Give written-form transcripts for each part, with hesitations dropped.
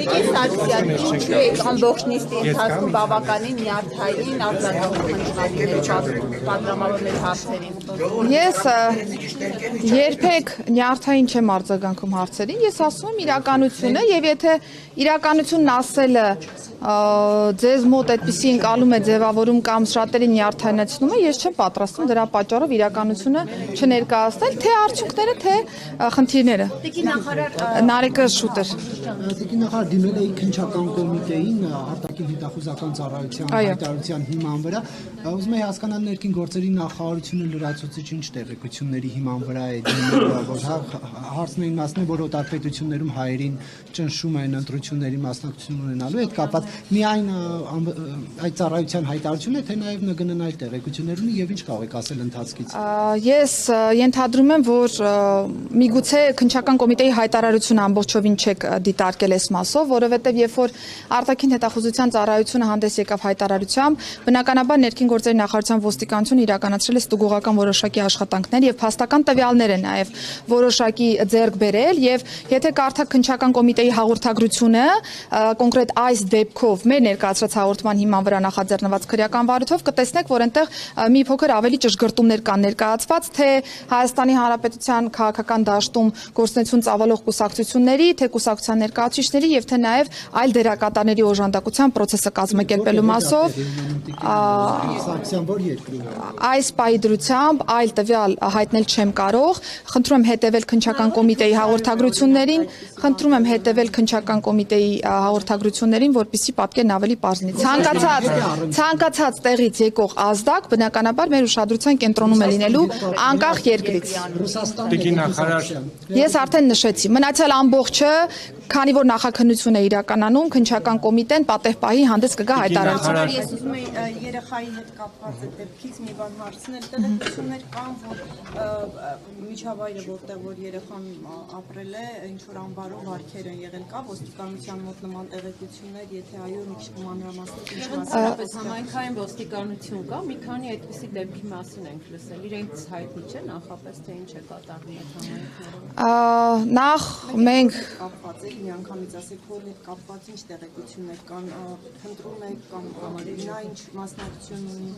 Տիկին Սարգսյան, ինչու եք ամբողջ նիստի ընթացքում բավականին նյարդային արձագանքում պատգամավորների հարցերին։ Ես երբեք նյարդային չեմ արձագանքում հարցերին, ես ասում եմ իրականությունը եւ եթե իրականությունն ասելը ձեզ մոտ այդպիսի ընկալում է ձևավորում կամ շատերի նյարդայնացնում է, ես չեմ պատրաստվում դրա պատճառով իրականությունը չներկայացնել, թե արդյունքները, թե խնդիրները։ Տիկին նախարար Նարեկը շուտեր։ Տիկին նախարար դիմել էի քննչական կոմիտեին արտաքին հետախուզական ծառայության հայտարարության հիման վրա, ուզում եի հասկանալ ներքին գործերի նախարարությունը լրացուցիչ ինչ տեղեկությունների հիման վրա է դիմել, որ հարցն էին մասն որ օտարպետություններում հայերին ճնշում են ընտրությունների մասնակցություն ունենալու հետ կապված միայն այդ ծառայության հայտարարությունն է, թե նաև ՆԳՆ-ն այլ տեղեկություններ ունի եւ ինչ կարող եք ասել ընթացքից։ Ես ենթադրում եմ, որ միգուցե քննչական կոմիտեի հայտարարությունը ամբողջովին չեք դիտարկել այս մասով, որովհետեւ երբ որ արտաքին հետախուզության ծառայությունը հանդես եկավ հայտարարությամբ, բնականաբար ներքին գործերի նախարարության ոստիկանությունը իրականացրել է ստուգողական որոշակի աշխատանքներ եւ փաստական տվյալներ են նաեւ որոշակի ձեռք բերել եւ եթե կարդաք քննչական կոմիտեի հաղորդագրությունը կոնկրետ այս դեպքով մեր ներկայացրած հաղորդման հիման վրա նախաձեռնված քրեական վարույթով կտեսնեք, որ այնտեղ մի փոքր ավելի ճշգրտումներ կան ներկայացված, թե Հայաստանի Հանրապետության քաղաքական դաշտում գործունեություն ծավալող կուսակցությունների, թե կուսակցության ներկայացուցիչների եւ թե նաեւ այլ դերակատարների օժանդակության process-ը կազմակերպելու մասով այս պահի դրությամբ այլ տվյալ հայտնել չեմ կարող, խնդրում եմ հետևել քննչական կոմիտեի հաղորդագրություններին, խնդրում եմ հետևել քննչական կոմիտեի հաղորդագրություններին, որպեսզի պատկերն ավելի պարզ լինի։ Ցանկացած տեղից եկող ազդակ բնականաբար մեր ուշադրության կենտրոնում է լինելու անկախ երկրից։ Տիկին նախարար, Ես արդեն նշեցի, մնացյալ ամբողջը, քանի որ նախաքննություն է իրականանում, քննչական կոմիտեն պատեհ պահի հանդես կգա հայտարարություն։ Ես ուզում եի երեխայի հետ կապված այդ դեպքից մի բան հարցնել, տեղեկություններ կան, որ միջավայրը որտեղ որ երեխան ապրել է, ինչ որ անբարո վարքեր են եղել, կա ոստիկանության մոտ նման տեղեկություններ, եթե այո, մի քիչ մանրամասնիկ ինչ Մասնավորապես համայնքային ոստիկանություն կա, մի քանի այդպիսի դեպքի մասին ենք լսել, իրենց հայտնի չէ նախապես թե ինչ է կատարվում այդ համայնքներում։ Նախ մենք կապված եք, միանգամից ասեք, որ հետ կապված ինչ տեղեկություններ կան, խնդրում եք կամ նա ինչ մասնակցություն ունի։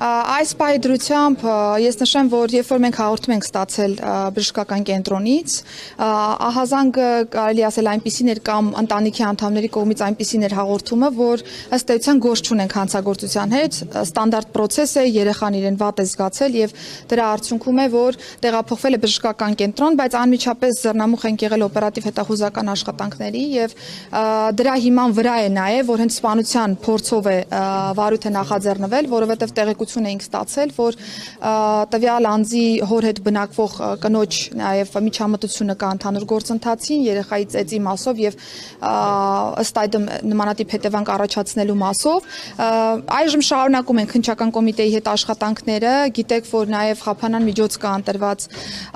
Այս պահի դրությամբ ես նշեմ, որ երբ որ մենք հաղորդում ենք ստացել բժշկական կենտրոնից, ահազանգը կարելի ասել այնպիսին էր կամ ընտանիքի անդամների կողմից այնպիսին էր հաղորդումը, որ ըստ էության գործ չունենք հանցագործության հետ, ստանդարտ process է, երեխան իրեն վատ է զգացել եւ դրա արդյունքում է, որ տեղափոխվել է բժշկական կենտրոն, բայց անմիջապես ձեռնամուխ են եղել օպերատիվ հետախուզական աշխատանքների եւ դրա հիման վրա է նաեւ, որ հենց սպանության փորձով է վարույթը նախաձեռնվել, որովհետեւ տեղեկություն էինք ստացել, որ տվյալ անձի հոր հետ բնակվող կնոջ նաեւ միջամտությունը կա ընդհանուր գործընթացին, երեխայի ծեծի մասով եւ ըստ այդմ նմանատիպ հետևանք առաջացնելու մասով այժմ շարունակում են քննչական կոմիտեի հետ աշխատանքները, գիտեք, որ նաեւ խափանան միջոց կա ընտրված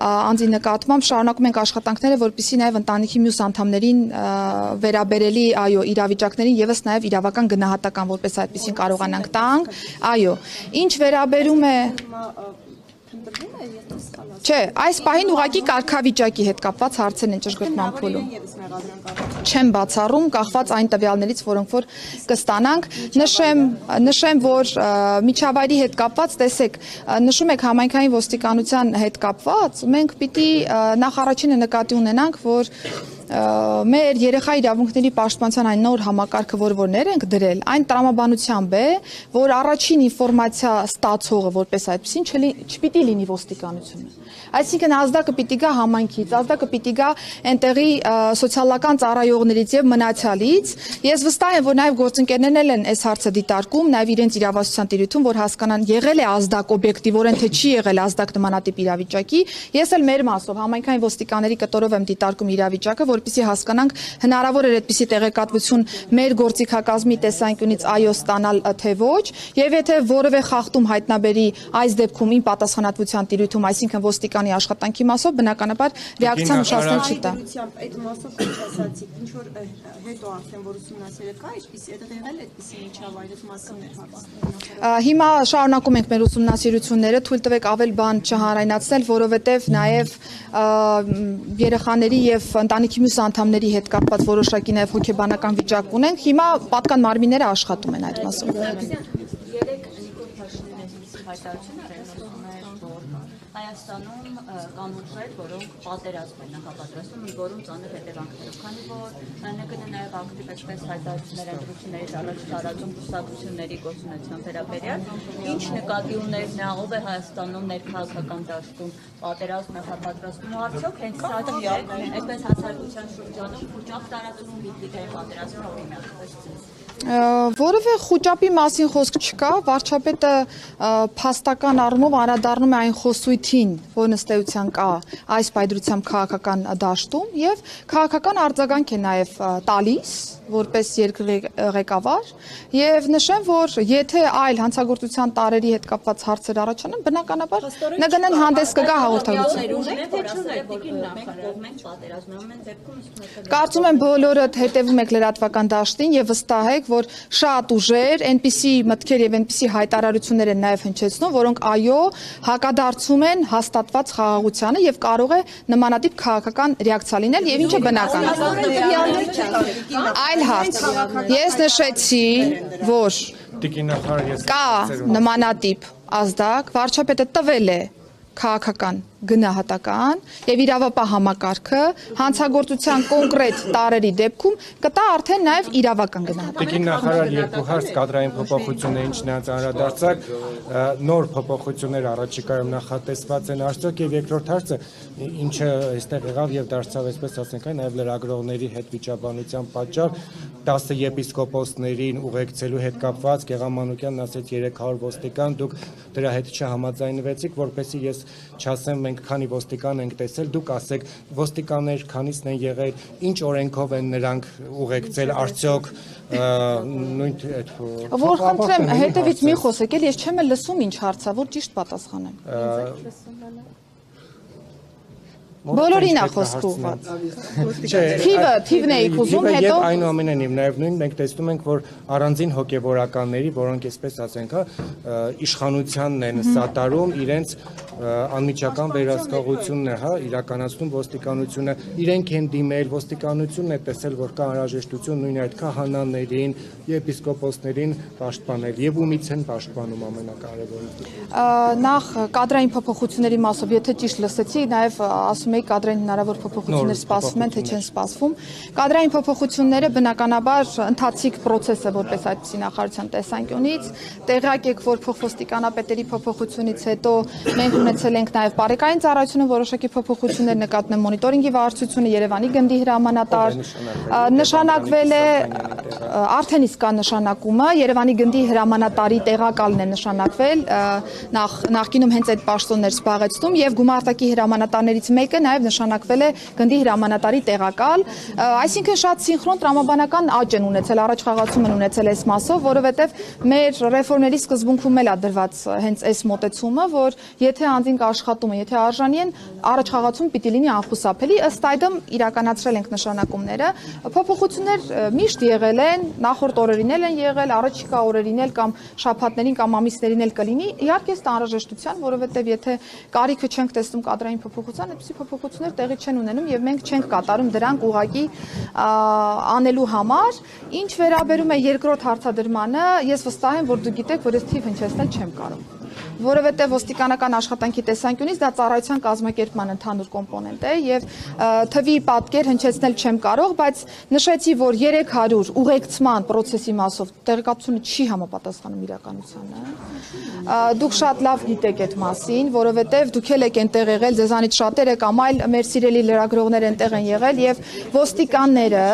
անձի նկատմամբ, շարունակում ենք աշխատանքները, որպեսզի նաեւ ընտանիքի մյուս անդամներին վերաբերելի այո իրավիճակներին եւս նաեւ իրավական գնահատական որպես այդպեսին կարողանանք տանք, այո, ինչ վերաբերում է Չէ, այս պահին ուղղակի կարգավիճակի հետ կապված հարցեր են ճշգրտման փուլում։ Չեմ բացառում, կախված այն տվյալներից, որոնք որ կստանանք, նշեմ, որ միջավայրի հետ կապված, տեսեք, նշում եք համայնքային ոստիկանության հետ կապված, մենք պիտի նախ առաջինը նկատի ունենանք, որ մեր երեխա իրավունքների պաշտպանության այն նոր համակարգը, որ ներ ենք դրել, այն տրամաբանությամբ է, որ առաջին ինֆորմացիա ստացողը որպես այդպեսին չպիտի լինի ոստիկանությունը։ Այսինքն ազդակը պիտի գա համայնքից, ազդակը պիտի գա այնտեղի սոցիալական ծառայողներից եւ մնացյալից։ Ես վստահ եմ, որ նաեւ գործընկերներն են այս հարցը դիտարկում, նաեւ իրենց իրավասության տիրույթում, որ հասկանան եղել է ազդակ օբյեկտիվորեն, թե չի եղել ազդակ նմանատիպ իրավիճակի։ Ես էլ մեր մասով համայնքային ոստիկանների կտորով եմ դիտարկում իրավիճակը, որպեսզի հասկանանք հնարավոր էր այդպիսի տեղեկատվություն մեր գործիքակազմի տեսանկյունից այո ստանալ թե ոչ, եւ եթե որևէ խախտում հայտնաբերի այս դեպքում իմ պատասխանատվության տիրույթում, այսինքն ոստիկանի աշխատանքի մասով, բնականաբար ռեակցիան ուշացնել չի տա։ Այդ մասով ինչ ասացիք, ինչ որ հետո արդեն որ ուսումնասիրել կա, այսպես եղել այդպիսի միջավայր, այդ մասին էր հարցը։ Հիմա շարունակում ենք մեր ուսումնասիրությունները, թույլ տվեք ավել բան չհանրայնացնել, որովհետեւ նաեւ երեխաների եւ ընտանիքի մյուս անդամների հետ կապված որոշակի նաև հոգեբանական վիճակ ունենք։ Հիմա պատկան մարմինները աշխատում են այդ մասով։ Հայաստանում կան ուժեր, որոնք պատերազմ են նախապատրաստում, մի որում ծանր հետևանքներով, քանի որ ՆԿՆ նաև ակտիվ այսպես հայտարարություններ ընտրություններից առաջ տարածում կուսակցությունների գործունեության վերաբերյալ, ինչ նկատի ուներ նա, ով է Հայաստանում ներքաղաքական դաշտում պատերազմ նախապատրաստում, ու արդյոք հենց սա չի այսպես հասարակության շրջանում խոճապ տարածում Հիտլերի պատերազմի օրինակ։ Որևէ խոճապի մասին խոսք չկա, վարչապետը փաստական առումով անդրադառնում է այն խոսույթին, որ ըստ էության կա այս պայծրությամբ քաղաքական դաշտում եւ քաղաքական արձագանք է նաև տալիս որպես երկրի ղեկավար եւ նշեմ, որ եթե այլ հանցագործության տարերի հետ կապված հարցեր առաջանան, բնականաբար ՆԳՆ-ն հանդես կգա հաղորդագրությամբ։ Կարծում եմ բոլորը հետևում եք լրատվական դաշտին եւ վստահ եք, որ շատ ուժեր, այնպիսի մտքեր եւ այնպիսի հայտարարություններ են նաև հնչեցնում, որոնք այո, հակադարձում են հաստատված խաղաղությանը եւ կարող է նմանատիպ քաղաքական ռեակցիա լինել եւ ինչը բնական է։ Այլ հարց։ Ես նշեցի, որ կա նմանատիպ ազդակ, վարչապետը տվել է քաղաքական գնահատական եւ իրավապահ համակարգը հանցագործության կոնկրետ տարերի դեպքում կտա արդեն նաեւ իրավական գնահատական։ Տիկին նախարար երկու հարց կադրային փոփոխությունները ինչ նրանց անդրադարձակ նոր փոփոխություններ առաջիկայում նախատեսված են արդյոք եւ երկրորդ հարցը ինչը այստեղ եղավ եւ դարձավ այսպես ասենք այն նաեւ լրագրողների հետ վիճաբանության պատճառ 10 եպիսկոպոսներին ուղեկցելու հետ կապված Գեղամանուկյանն ասեց 300 ոստիկան դուք դրա հետ չհամաձայնվեցիք որպեսզի ես չասեմ մենք քանի ոստիկան ենք տեսել, դուք ասեք ոստիկաններ քանիսն են եղել, ինչ օրենքով են նրանք ուղեկցել, արդյոք նույն Որ խնդրեմ, հետևից մի խոսեք, էլ ես չեմ էլ լսում ինչ հարցա, որ ճիշտ պատասխանեմ։ Բոլորին է խոսքը ուղղված։ Թիվն էիք ուզում, հետո եւ այնուամենայնիվ նաեւ նույն մենք տեսնում ենք, որ առանձին հոգեվորականների, որոնք այսպես ասենք, իշխանությանն են սատարում իրենց անմիջական վերահսկողությունն է, իրականացնում ոստիկանությունը, իրենք են դիմել, ոստիկանությունն է տեսել, որ կա անհրաժեշտություն նույն այդ քահանաներին, եպիսկոպոսներին պաշտպանել եւ ումից են պաշտպանում ամենակարևորը։ Նախ կադրային փոփոխությունների մասով, եթե ճիշտ լսեցի, նաեւ ասում եք կադրային հնարավոր փոփոխություններ սպասվում են, թե չեն սպասվում։ Կադրային փոփոխությունները բնականաբար ընթացիկ process է որպես այդպիսի նախարարության տեսանկյունից։ Տեղյակ եք, որ փոխոստիկանապետերի փոփոխությունից հետո մենք ունեցել ենք նաև բարեկային ծառայությունում որոշակի փոփոխություններ նկատվում մոնիտորինգի վարչությունը, Երևանի գնդի հրամանատար նշանակվել է արդեն իսկ կա նշանակումը, Երևանի գնդի հրամանատարի տեղակալն է նշանակվել, նախկինում հենց այդ պաշտոններ զբաղեցնում եւ գումարտակի հրամանատարներից մեկը նաև նշանակվել է գնդի հրամանատարի տեղակալ, այսինքն շատ սինխրոն տրամաբանական աճ են ունեցել, առաջխաղացում են ունեցել այս մասով, որովհետև մեր ռեֆորմների սկզբունքում էլ է դրված հենց այս մոտեցումը, որ եթե անձին կաշխատում է, եթե արժանի են, առաջխաղացում պիտի լինի անխուսափելի, ըստ այդմ իրականացրել ենք նշանակումները, փոփոխություններ միշտ եղել են, նախորդ օրերին էլ են եղել, առաջիկա օրերին էլ կամ շաբաթներին կամ ամիսներին էլ կլինի, իհարկե ըստ անհրաժեշտության, որովհետև եթե կարիքը չենք տեսնում կադրային փոփոխության, այդպիսի փոփոխություններ տեղի չեն ունենում եւ մենք չենք կատարում դրանք ուղղակի անելու համար։ Ինչ վերաբերում է երկրորդ հարցադրմանը, ես վստահ եմ, որ դուք գիտեք, որ ես թիվ հնչեցնել չեմ կարող, որովհետև ոստիկանական աշխատանքի տեսանկյունից դա ծառայության կազմակերպման ընդհանուր կոմպոնենտ է եւ թվի պատկեր հնչեցնել չեմ կարող, բայց նշեցի, որ 300 ուղեկցման process-ի մասով տեղեկատվությունը չի համապատասխանում իրականությանը։ Դուք շատ լավ գիտեք այդ մասին, որովհետև դուք եք այնտեղ եղել, ձեզանից շատերը կամ այլ մեր սիրելի լրագրողներ այնտեղ են եղել եւ ոստիկանները,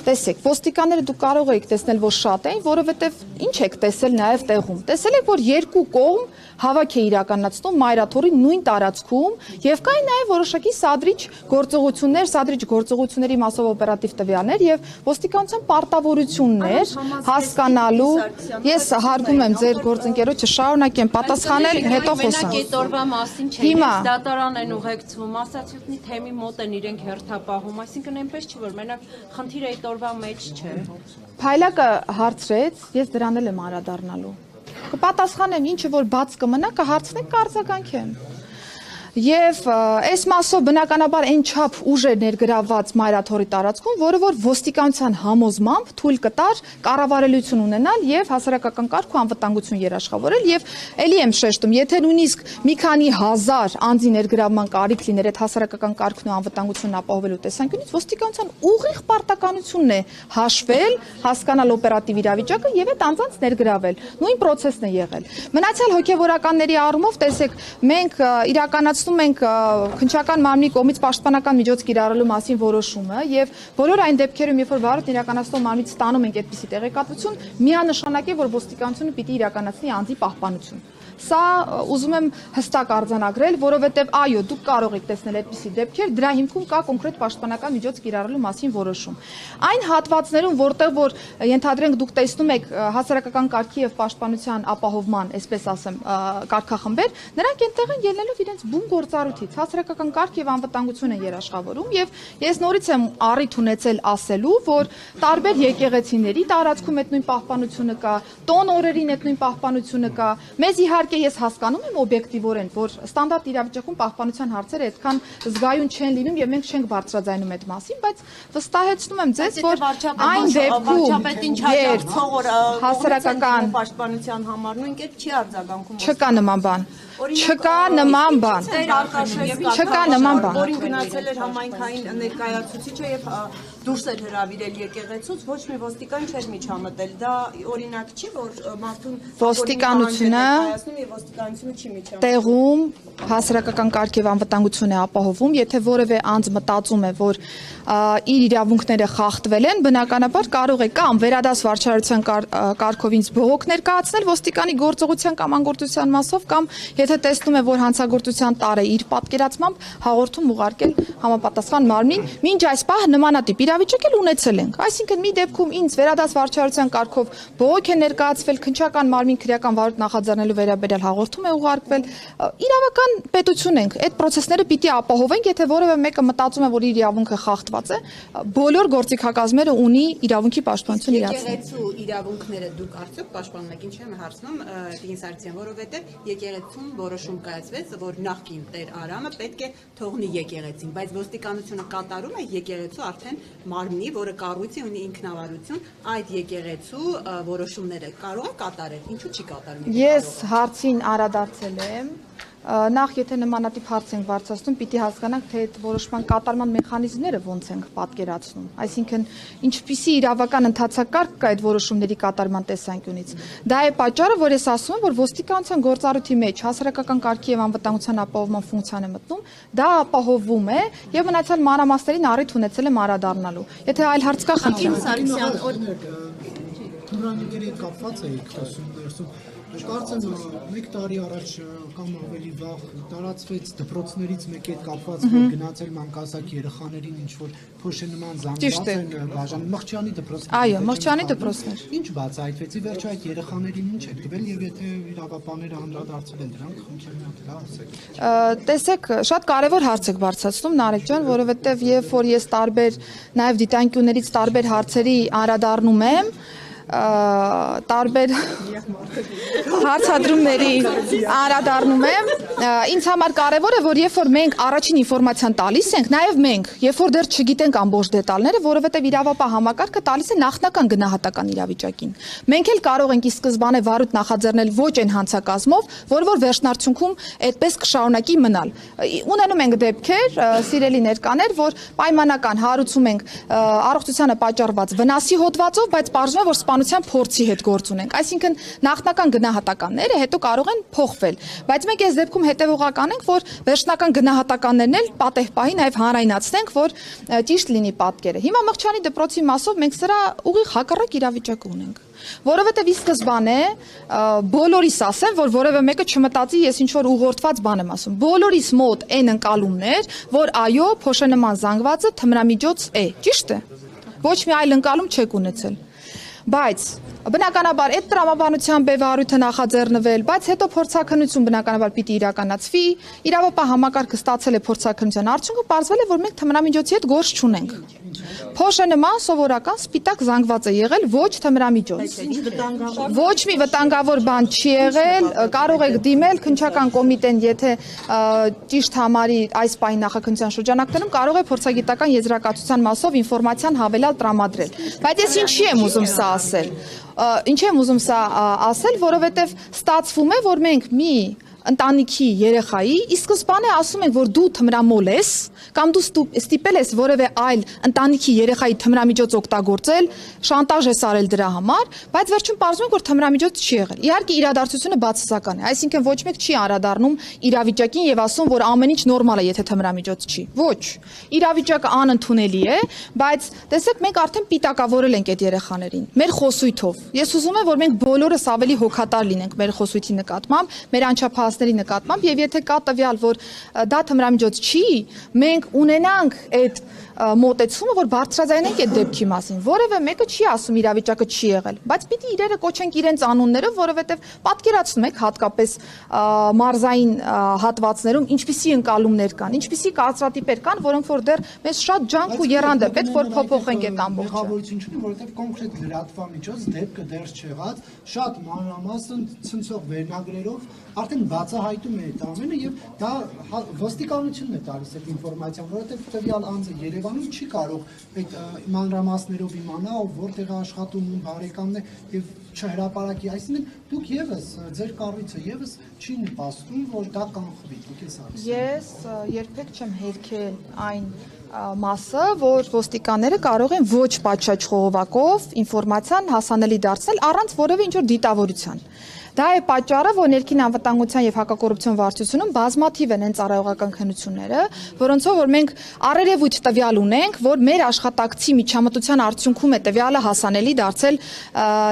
տեսեք, ոստիկանները դուք կարող եք տեսնել, որ շատ էին, որովհետև ինչ եք տեսել նաեւ տեղում։ Տեսել եք, որ երկու կողմ հավաք է իրականացնում մայրաթորի նույն տարածքում եւ կային նաեւ որոշակի սադրիչ գործողությունների մասով օպերատիվ տվյալներ եւ ոստիկանության պարտավորություններ հասկանալու ես հարգում եմ ձեր գործընկերոջը շարունակեմ պատասխանել հետո խոսամ այդ օրվա մասին չէ դատարան են ուղեկցվում ասացիոտնի թեմի մոտ են իրենք հերթապահում այսինքն այնպես չի որ մենակ խնդիրը այդ օրվա մեջ չէ Փայլակը հարցրեց ես դրան էլ եմ անդրադառնալու Կպատասխանեմ ինչը որ բաց կմնա կհարցնեք կարձագանքեմ Եվ այս մասով բնականաբար այն չափ ուժ էր ներգրավված Մայրաթորի տարածքում, որը որ ոստիկանության համոզմամբ թույլ կտար կառավարելություն ունենալ եւ հասարակական կարգ ու անվտանգություն երաշխավորել եւ ելի եմ շեշտում, եթե նույնիսկ մի քանի հազար անձի ներգրավման կարիք լիներ այդ հասարակական կարգն ու անվտանգությունն ապահովելու տեսանկյունից, ոստիկանության ուղիղ պարտականությունն է հաշվել, հասկանալ օպերատիվ իրավիճակը եւ այդ անձանց ներգրավել։ Նույն process-ն է եղել։ Մնացյալ հոգեվորականների առումով տեսեք, մենք իրականացնում ենք քննչական մարմնի կողմից պաշտպանական միջոց կիրառելու մասին որոշումը եւ բոլոր այն դեպքերում, երբ որ վարույթ իրականացնող մարմնից ստանում ենք այդպիսի տեղեկատվություն, միանշանակ է, որ ոստիկանությունը պիտի իրականացնի անձի պահպանություն։ Սա ուզում եմ հստակ արձանագրել, որովհետև այո, դուք կարող եք տեսնել այդպիսի դեպքեր, դրա հիմքում կա կոնկրետ պաշտպանական միջոց կիրառելու մասին որոշում։ Այն հատվածներում, որտեղ որ ենթադրենք դուք տեսնում եք հասարակական կարգի եւ պաշտպանության ապահովման, այսպես ասեմ, կարգախմբեր, նրանք այնտեղ են ելնելով իրենց բուն գործառույթից, հասարակական կարգ եւ անվտանգություն են երաշխավորում եւ ես նորից եմ առիթ ունեցել ասելու, որ տարբեր եկեղեցիների տարածքում այդ նույն պահպանությունը կա, տոն օրերին այդ նույն պահպանությունը կա, մեզ իհարկե ես հասկանում եմ օբյեկտիվորեն, որ ստանդարտ իրավիճակում պահպանության հարցերը այդքան զգայուն չեն լինում եւ մենք չենք բարձրաձայնում այդ մասին, բայց վստահեցնում եմ ձեզ, որ այն դեպքում, երբ հասարակական պաշտպանության համար նույն կերպ չի արձագանքում։ Չկա նման բան։ Չկա նման բան։ Չկա նման բան։ Որին գնացել էր համայնքային ներկայացուցիչը եւ դուրս էր հրավիրել եկեղեցուց, ոչ մի ոստիկան չէր միջամտել։ Դա օրինակ չի, որ մարդուն ոստիկանությունը եւ ոստիկանությունը չի միջամտել։ Տեղում հասարակական կարգ եւ անվտանգություն է ապահովում, եթե որևէ անձ մտածում է, որ իր իրավունքները խախտվել են, բնականաբար կարող է կամ վերադաս վարչարարության կարգով ինձ բողոք ներկայացնել ոստիկանի գործողության կամ անգործության մասով, կամ եթե տեսնում է, որ հանցագործության տարը իր պատկերացմամբ հաղորդում ուղարկել համապատասխան մարմնին, մինչ այս պահ նմանատիպ իրավիճակ էլ ունեցել ենք։ Այսինքն մի դեպքում ինձ վերադաս վարչարարության կարգով բողոք է ներկայացվել, քննչական մարմին քրեական վարույթ նախաձեռնելու վերաբերյալ հաղորդում է ուղարկվել, իրավական պետություն ենք, այդ process-ները պիտի ապահովենք, եթե որևէ մեկը մտածում է, որ իր իրավունքը խախտված է, բոլոր գործիքակազմերը ունի իրավունքի պաշտպանություն իրացնել։ Եկեղեցու իրավունքները դուք արդյոք պաշտպանում եք, ինչ եմ հարցնում Տիկին Սարգսյան, որովհետև եկեղեցում որոշում կայացվեց, որ նախկին Տեր Արամը պետք է թողնի եկեղեցին, բայց ոստիկանությունը կատարում է եկեղեցու արդեն մարմնի, որը կառույցի ունի ինքնավարություն, այդ եկեղեցու որոշումները կարող է կատարել, ինչու չի կատարում։ Ես հարցին անդրադարձել եմ, նախ եթե նմանատիպ հարց ենք բարձրացնում, պիտի հասկանանք, թե այդ որոշման կատարման մեխանիզմները ոնց ենք պատկերացնում, այսինքն ինչպիսի իրավական ընթացակարգ կա այդ որոշումների կատարման տեսանկյունից։ Դա է պատճառը, որ ես ասում եմ, որ ոստիկանության գործառույթի մեջ հասարակական կարգի եւ անվտանգության ապահովման ֆունկցիան է մտնում, դա ապահովվում է եւ մնացյալ մանրամասներին առիթ ունեցել եմ անդրադառնալու։ Եթե այլ հարց կա, խնդրեմ։ Թմրանյութերի հետ կապված է խոսում ներսում։ Կարծեմ 1 տարի առաջ կամ ավելի վաղ տարածվեց դպրոցներից մեկի հետ կապված, որ գնացել մանկասակ երեխաներին ինչ որ փոշի նման զանգված են բաժան Մղճյանի դպրոցներ։ Այո, Մղճյանի դպրոցներ։ Ինչ բացահայտվեց, ի վերջո այդ երեխաներին ինչ է տվել եւ եթե իրավապահները անդրադարձել են դրանք, խնդրեմ հա ասեք։ Տեսեք, շատ կարևոր հարց եք բարձրացնում Նարեկ ջան, որովհետեւ երբ որ ես տարբեր նաեւ դիտանկյուններից տարբեր հարցերի անդրադառնում եմ, տարբեր հարցադրումների անդրադառնում եմ, ինձ համար կարևոր է, որ երբ որ մենք առաջին ինֆորմացիան տալիս ենք, նաև մենք, երբ որ դեռ չգիտենք ամբողջ դետալները, որովհետև իրավապահ համակարգը տալիս է նախնական գնահատական իրավիճակին։ Մենք էլ կարող ենք ի սկզբանե վարույթ նախաձեռնել ոչ այն հանցակազմով, որ վերջնարդյունքում այդպես կշարունակի մնալ։ Ունենում ենք դեպքեր, սիրելի ներկաներ, որ պայմանական հարուցում ենք առողջությանը պատճառված վնասի հոդվածով, բայց պարզվում է, որ սպանության փորձի հետ գործ ունենք։ Այսինքն նախնական գնահատականները հետո կարող են փոխվել, բայց մենք այս դեպքում հետևողական ենք, որ վերջնական գնահատականներն էլ պատեհ պահի նաև հանրայնացնենք, որ ճիշտ լինի պատկերը։ Հիմա Մղճյանի դպրոցի մասով մենք սրա ուղիղ հակառակ իրավիճակ ունենք, որովհետև ի սկզբանե բոլորիս ասեմ, որ որևէ մեկը չմտածի ես ինչ որ ուղղորդված բան եմ ասում։ Բոլորիս մոտ այն ընկալումներ, որ այո, փոշենման զանգվածը թմրամիջոց է, ճիշտ է։ Ոչ մի այլ ընկալում չեք ունեցել։ Բայց բնականաբար այդ տրամաբանությամբ է վարույթը նախաձեռնվել, բայց հետո փորձաքննություն բնականաբար պիտի իրականացվի, իրավապահ համակարգը ստացել է փորձաքննության արդյունքը, պարզվել է, որ մենք թմրամիջոցի հետ գործ չունենք։ Փոշը նման սովորական սպիտակ զանգված է եղել, ոչ թմրամիջոց։ Ոչ մի վտանգավոր բան չի եղել, կարող եք դիմել քննչական կոմիտեն, եթե ճիշտ համարի այս պահի նախաքննության շրջանակներում կարող է փորձագիտական եզրակացության մասով ինֆորմացիան հավելյալ տրամադրել։ Բայց ես ինչի եմ ուզում սա ասել։ Ինչի եմ ուզում սա ասել, որովհետև ստացվում է, որ մենք մի ընտանիքի երեխայի ի սկզբանե ասում ենք, որ դու թմրամոլ ես, կամ դու ստիպել ես որևէ այլ ընտանիքի երեխայի թմրամիջոց օգտագործել, շանտաժ ես արել դրա համար, բայց վերջում պարզվում է, որ թմրամիջոց չի եղել։ Իհարկե իրադարձությունը բացասական է, այսինքն ոչ մեկ չի անդրադառնում իրավիճակին եւ ասում, որ ամեն ինչ նորմալ է, եթե թմրամիջոց չի։ Ոչ։ Իրավիճակը անընդունելի է, բայց տեսեք, մենք արդեն պիտակավորել ենք այդ երեխաներին մեր խոսույթով։ Ես ուզում եմ, որ մենք բոլորս ավելի հոգատար լինենք մեր խոսույթի նկատմամբ, մեր անչափահասների նկատմամբ, եւ եթե կա տվյալ, որ դա թմրամիջոց չի, մենք ունենանք այդ մոտեցումը, որ բարձրաձայնենք այդ դեպքի մասին։ Որևէ մեկը չի ասում իրավիճակը չի եղել, բայց պիտի իրերը կոչենք իրենց անուններով, որովհետև պատկերացնում եք հատկապես մարզային հատվածներում ինչպիսի ընկալումներ կան, ինչպիսի կարծրատիպեր կան, որոնք որ դեռ մեզ շատ ջանք ու եռանդ է պետք որ փոփոխենք այդ ամբողջը։ Մեղավորություն չունի, որովհետև կոնկրետ լրատվամիջոց դեպքը դեռ չեղած, շատ մանրամասն ցնցող վերնագրերով արդեն բացահայտում է այդ ամենը եւ դա ոստիկանությունն է տալիս այդ ինֆորմացիան, որովհետև տվյալ անձը Երևանում չի կարող այդ մանրամասներով իմանալ, որտեղ է աշխատում, բարեկամն է եւ չհրապարակի, այսինքն դուք եւս ձեր կառույցը եւս չի նպաստում, որ դա կանխվի, դուք ես ասում։ Ես երբեք չեմ հերքել այն մասը, որ ոստիկանները կարող են ոչ պատշաճ խողովակով ինֆորմացիան հասանելի դարձնել առանց որևէ ինչ-որ դիտավորության։ Դա է պատճառը, որ ներքին անվտանգության եւ հակակոռուպցիոն վարչությունում բազմաթիվ են ծառայողական քննությունները, որոնցով որ մենք առերևույթ տվյալ ունենք, որ մեր աշխատակցի միջամտության արդյունքում է տվյալը հասանելի դարձել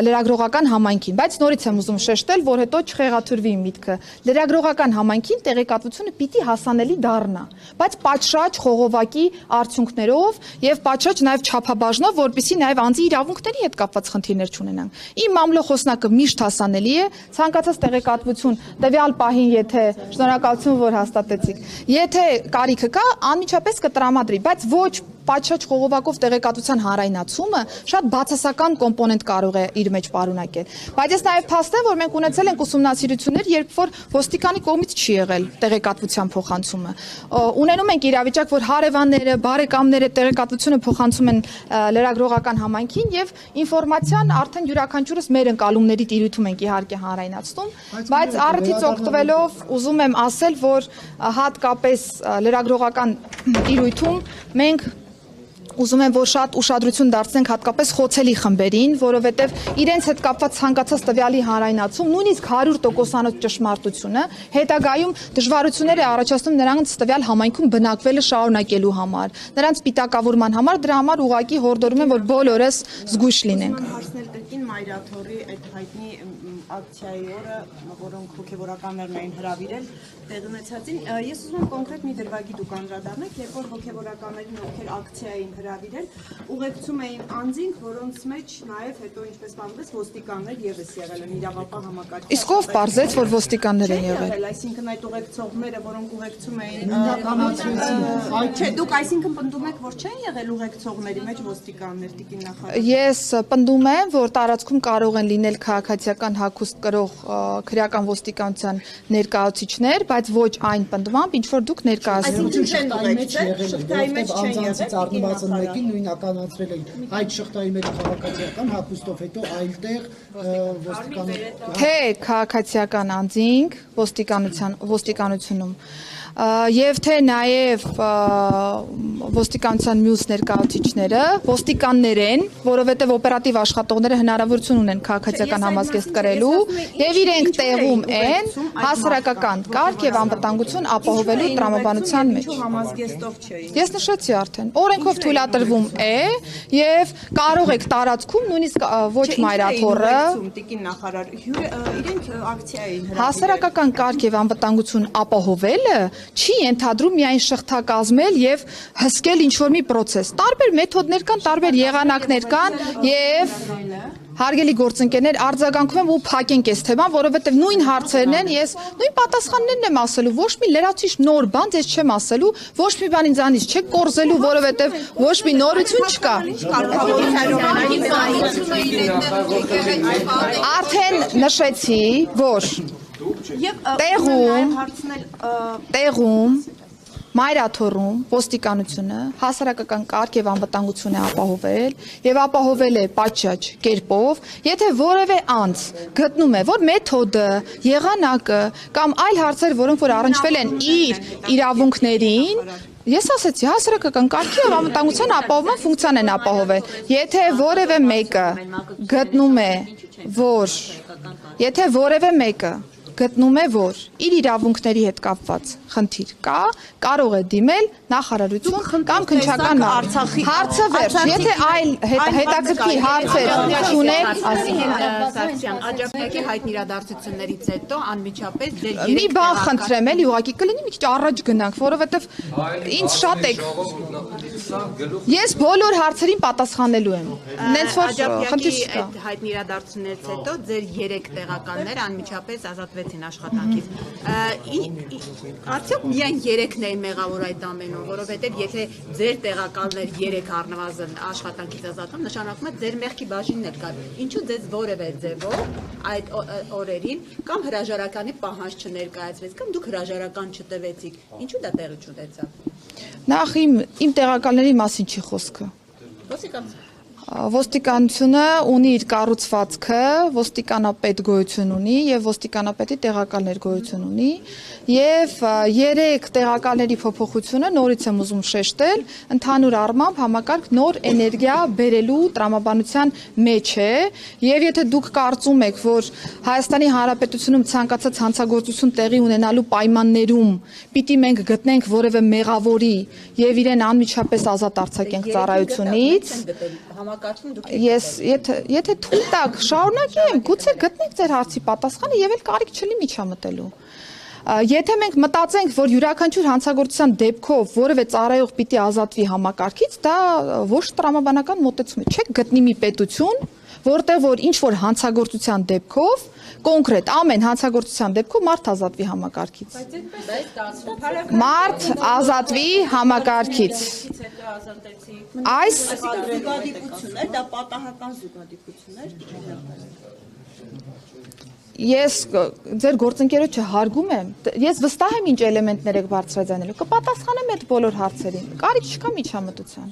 լրագրողական համայնքին, բայց նորից եմ ուզում շեշտել, որ հետո չխեղաթյուրվի միտքը։ Լրագրողական համայնքին տեղեկատվությունը պիտի հասանելի դառնա, բայց պատշաճ խողովակի արդյունքներով եւ պատշաճ նաեւ չափաբաժնով, որպեսզի նաեւ անձի իրավունքների հետ կապված խնդիրներ չունենան։ Իմ մամլո խոսնակը միշտ հասանելի է, ցանկացած տեղեկատվություն տվյալ պահին, եթե շնորհակալություն, որ հաստատեցիք, եթե կարիքը կա, անմիջապես կտրամադրի, բայց ոչ պատշաճ խողովակով տեղեկատվության հանրայնացումը շատ բացասական կոմպոնենտ կարող է իր մեջ պարունակել։ Բայց ես նաև փաստեմ, որ մենք ունեցել ենք ուսումնասիրություններ, երբ որ ոստիկանի կողմից չի եղել տեղեկատվության փոխանցումը։ Ունենում ենք իրավիճակ, որ հարևանները, բարեկամները տեղեկատվությունը փոխանցում են լրագրողական համայնքին եւ ինֆորմացիան արդեն յուրաքանչյուրս մեր ընկալումների տիրույթում ենք իհարկե հանրայնացնում, բայց առիթից օգտվելով ուզում եմ ասել, որ հատկապես լրագրողական տիրույթում մենք ուզում եմ, որ շատ ուշադրություն դարձնենք հատկապես խոցելի խմբերին, որովհետև իրենց հետ կապված ցանկացած տվյալի հանրայնացում, նույնիսկ 100% ճշմարտությունը հետագայում դժվարություններ է առաջացնում նրանց տվյալ համայնքում բնակվելը շարունակելու համար, նրանց պիտակավորման համար, դրա համար ուղղակի հորդորում եմ, որ բոլորս զգույշ լինենք։ Հարցնել կրկին Մայրաթորի այդ հայտնի ակցիայի օրը, որոնք հոգևորականներն էին հրավիրել, տեղ ունեցածին, ես ուզում եմ կոնկրետ մի դրվագի դուք անդրադառնաք, երբ որ հոգևորականներին, ովքեր ակցիային հրավիրել, ուղեկցում էին անձինք, որոնց մեջ նաև հետո ինչպես բանվեց ոստիկաններ եւս եղել են իրավապահ համակարգի։ Իսկ ով պարզեց, որ ոստիկաններ են եղել։ Այսինքն այդ ուղեկցողները, որոնք ուղեկցում էին, չէ, դուք այսինքն պնդում եք, որ չեն եղել ուղեկցողների մեջ ոստիկաններ, տիկին նախարար։ Ես պնդում եմ, որ տարածքում կարող են լինել քաղաքացիական հագուստ կրող քրեական ոստիկանության ներկայացուցիչներ, բայց ոչ այն պնդմամբ, ինչ որ դուք ներկայացնում եք։ Շղթայի մեջ չեն եղել, մեկին նույնականացրել են այդ շղթայի մեջ քաղաքացիական հագուստով, հետո այլտեղ ոստիկանություն։ Թե քաղաքացիական անձինք ոստիկանությունում եւ թե նաեւ ոստիկանության մյուս ներկայացուցիչները ոստիկաններ են, որովհետեւ օպերատիվ աշխատողները հնարավորություն ունեն քաղաքացիական համազգեստ կրելու եւ իրենք տեղում են հասարակական կարգ եւ անվտանգություն ապահովելու տրամաբանության մեջ։ Համազգեստով չէին։ Ես նշեցի արդեն, օրենքով թույլատրվում է եւ կարող եք տարածքում նույնիսկ ոչ Մայրաթորը տիկին նախարար իրենք ակցիա էին հրավիրել։ Հասարակական կարգ եւ անվտանգություն ապահովելը չի ենթադրում միայն շղթա կազմել եւ հսկել ինչ-որ մի process։ Տարբեր մեթոդներ կան, տարբեր եղանակներ կան եւ Հարգելի գործընկերներ, արձագանքում եմ ու փակենք այս թեման, որովհետև նույն հարցերն են, ես նույն պատասխաններն եմ ասելու, ոչ մի լրացուցիչ նոր բան ես չեմ ասելու, ոչ մի բան ինձանից չեք կորզելու, որովհետև ոչ մի նորություն չկա։ Արդեն նշեցի, որ տեղում Մայրաթորում ոստիկանությունը հասարակական կարգ եւ անվտանգություն է ապահովել եւ ապահովել է պատշաճ կերպով, եթե որևէ անձ գտնում է, որ մեթոդը, եղանակը կամ այլ հարցեր, որոնք որ առնչվել են իր իրավունքներին, ես ասեցի, հասարակական կարգի եւ անվտանգության ապահովման ֆունկցիան են ապահովել։ Եթե որևէ մեկը գտնում է, որ իր իրավունքների հետ կապված խնդիր կա, կարող է դիմել նախարարություն կամ քննչական հարցը վերջ։ Եթե այլ հետաքրքիր հարցեր ունեք, Աջակցի հայտնի իրադարձություններից հետո անմիջապես ձեր մի բան խնդրեմ, էլի ուղղակի կլինի մի քիչ առաջ գնանք, որովհետև ինձ շատ եք։ Ես բոլոր հարցերին պատասխանելու եմ։ Նենց որ խնդիր չկա։ Հայտնի իրադարձություններից հետո ձեր 3 տեղականներ անմիջապես ազատվեցին աշխատանքից։ Արդյոք միայն 3-ն էին մեղավոր այդ ամենում, որովհետև եթե ձեր տեղականներ 3 առնվազն աշխատանքից ազատվում, նշանակում է ձեր մեղքի բաժինն էլ կար։ Ինչու ձեզ որևէ ձևով այդ օրերին կամ հրաժարականի պահանջ չներկայացվեց, կամ դուք հրաժարական չտվեցիք, ինչու դա տեղի չունեցավ։ Նախ իմ տեղականների մասին չի խոսքը։ Ոստիկանությունը ունի իր կառուցվածքը, ոստիկանապետ գոյություն ունի եւ ոստիկանապետի տեղակալներ գոյություն ունի եւ 3 տեղակալների փոփոխությունը նորից եմ ուզում շեշտել, ընդհանուր առմամբ համակարգ նոր էներգիա բերելու տրամաբանության մեջ է եւ եթե դուք կարծում եք, որ Հայաստանի Հանրապետությունում ցանկացած հանցագործություն տեղի ունենալու պայմաններում պիտի մենք գտնենք որևէ մեղավորի եւ իրեն անմիջապես ազատ արձակենք ծառայությունից, Ես եթե թույլ տաք շարունակեմ, գուցե գտնենք ձեր հարցի պատասխանը եւ էլ կարիք չլի միջամտելու։ Եթե մենք մտածենք, որ յուրաքանչյուր հանցագործության դեպքով որևէ ծառայող պիտի ազատվի համակարգից, դա ոչ տրամաբանական մոտեցում է։ Չեք գտնի մի պետություն, որտեղ որ ինչ որ հանցագործության դեպքով կոնկրետ ամեն հանցագործության դեպքով մարդ ազատվի համակարգից։ Մարդ ազատվի համակարգից։ Այս զուգադիպություններ, դա պատահական զուգադիպություններ։ Ես ձեր գործընկերոջը հարգում եմ, ես վստահ եմ ինչ էլեմենտներ եք բարձրաձայնելու, կպատասխանեմ այդ բոլոր հարցերին, կարիք չկա միջամտության։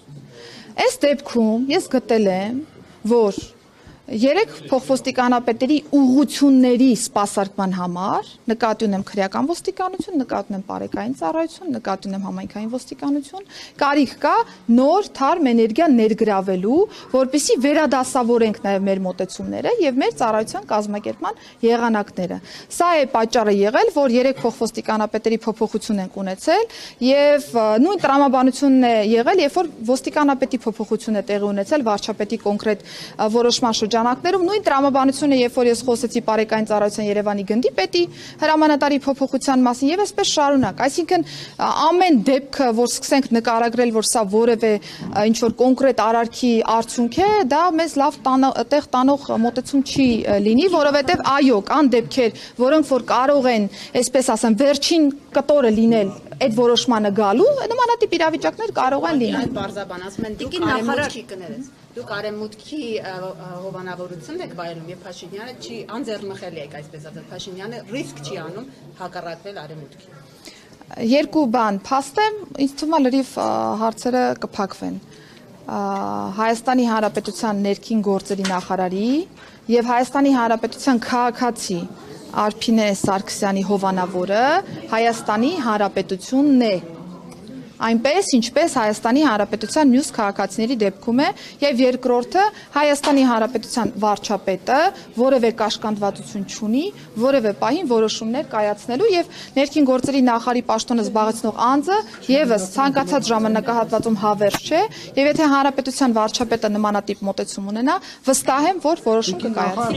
Այս դեպքում ես գտել եմ, որ 3 փոխոստիկանապետերի ուղղությունների սպասարկման համար նկատի ունեմ քրեական ոստիկանություն, նկատի ունեմ բարեկային ծառայություն, նկատի ունեմ համայնքային ոստիկանություն, կարիք կա նոր թարմ էներգիա ներգրավելու, որպեսզի վերադասավորենք նաև մեր մոտեցումները եւ մեր ծառայության կազմակերպման եղանակները։ Սա է պատճառը եղել, որ 3 փոխոստիկանապետերի փոփոխություն ենք ունեցել եւ նույն տրամաբանությունն է եղել, երբ որ ոստիկանապետի փոփոխություն է տեղի ունեցել վարչապետի կոնկրետ որոշման շրջանակներում նույն տրամաբանությունը, երբ որ ես խոսեցի բարեկային ծառայության Երևանի գնդի պետի հրամանատարի փոփոխության մասին եւ այսպես շարունակ, այսինքն ամեն դեպքը, որ սկսենք նկարագրել, որ սա որևէ ինչ որ կոնկրետ արարքի արդյունք է, դա մեզ լավ տեղ տանող մոտեցում չի լինի, որովհետեւ այո, կան դեպքեր, որոնք որ կարող են, այսպես ասեմ, վերջին կտորը լինել այդ որոշմանը գալու, նմանատիպ իրավիճակներ կարող են լինել։ Բարձաբան ասում են դուք արեմուտքի կներես։ Դուք արեմուտքի հովանավորություն եք վայելում եւ Փաշինյանը չի անձեռնխելի եք այսպես ասած Փաշինյանը ռիսկ չի անում հակառակվել արեմուտքի։ Երկու բան, փաստեմ, ինձ թվում է լրիվ հարցերը կփակվեն։ Հայաստանի Հանրապետության ներքին գործերի նախարարի եւ Հայաստանի Հանրապետության քաղաքացի Արփինե Սարգսյանի հովանավորը Հայաստանի Հանրապետությունն է։ Այնպես, ինչպես Հայաստանի Հանրապետության մյուս քաղաքացիների դեպքում է, եւ երկրորդը Հայաստանի Հանրապետության վարչապետը որևէ կաշկանդվածություն չունի, որևէ պահին որոշումներ կայացնելու եւ ներքին գործերի նախարարի պաշտոնը զբաղեցնող անձը եւս ցանկացած ժամանակահատվածում հավերժ չէ, եւ եթե Հանրապետության վարչապետը նմանատիպ մոտեցում ունենա, վստահ եմ, որ որոշում կկայացնի։